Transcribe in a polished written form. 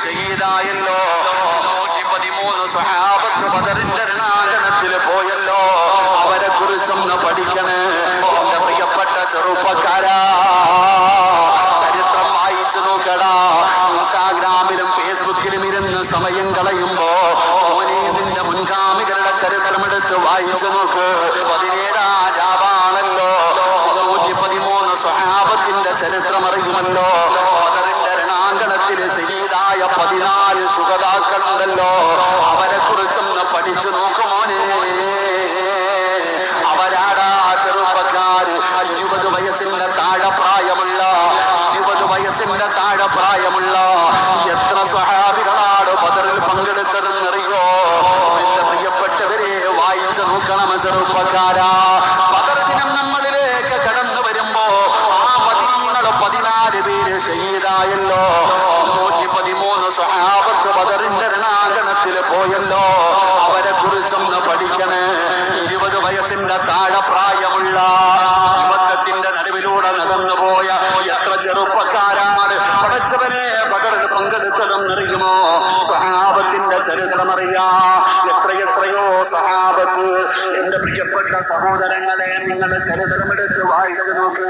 ഷഹീദായല്ലോ. 113 സ്വഹാബത്ത് ബദറിന്റെ രണാങ്കണത്തിൽ പോയല്ലോ. അവരെ കുറിച്ചൊന്ന് പഠിക്കണേ എന്റെ പ്രിയപ്പെട്ട ചെറുപ്പക്കാരാ. ചരിത്രം വായിച്ചു നോക്കടാ. ഇൻസ്റ്റാഗ്രാമിലും ഫേസ്ബുക്കിലും ഇരുന്ന് സമയം കളയുമ്പോ നിന്റെ മുൻഗാമികളുടെ ചരിത്രം എടുത്ത് വായിച്ചു നോക്ക്. 17 രാവാണല്ലോ. 113 സ്വഹാബത്തിന്റെ ചരിത്രം അറിയുമല്ലോ. ബദറിന്റെ രണാങ്കണത്തിൽ ഷഹീദായ 14 ശുഹദാക്കളുണ്ടല്ലോ. അവരെ കുറിച്ചൊന്ന് പഠിച്ചു നോക്കുമോനെ. അവരാടാ ചെറുപ്പക്കാര്. 20 വയസ്സിന്റെ താഴെ പ്രായമുള്ള 20 വയസ്സിന്റെ താഴെ പ്രായമുള്ള എത്ര സ്വഹാബികളാണ് ബദറിൽ പങ്കെടുത്തതെന്നറിയോ? എന്റെ പ്രിയപ്പെട്ടവരെ വായിച്ചു നോക്കണം ചെറുപ്പക്കാരാ. ബദർ ദിനം നമ്മളിലേക്ക് കടന്നു വരുമ്പോ ആ 14 പേര് ഷഹീദായല്ലോ. 113 സ്വഹാബത്ത് ബദറിന്റെ രണാങ്കണത്തിൽ പോയല്ലോ. അവരെ കുറിച്ചൊന്ന് പഠിക്കണേ. 20 വയസ്സിന്റെ താഴെ പ്രായമുള്ള യുവത്വത്തിന്റെ നടുവിലൂടെ നടന്നുപോയ എത്ര ചെറുപ്പക്കാരാണ് പഠിച്ചവനെ ബദറിൽ പങ്കെടുത്തതെന്നറിയുമോ? സഹാബത്തിന്റെ ചരിത്രം അറിയാം. എത്രയോ സഹാബത്ത്. എന്റെ പ്രിയപ്പെട്ട സഹോദരങ്ങളെ, നിങ്ങളുടെ ചരിത്രമെടുത്ത് വായിച്ചു നോക്ക്.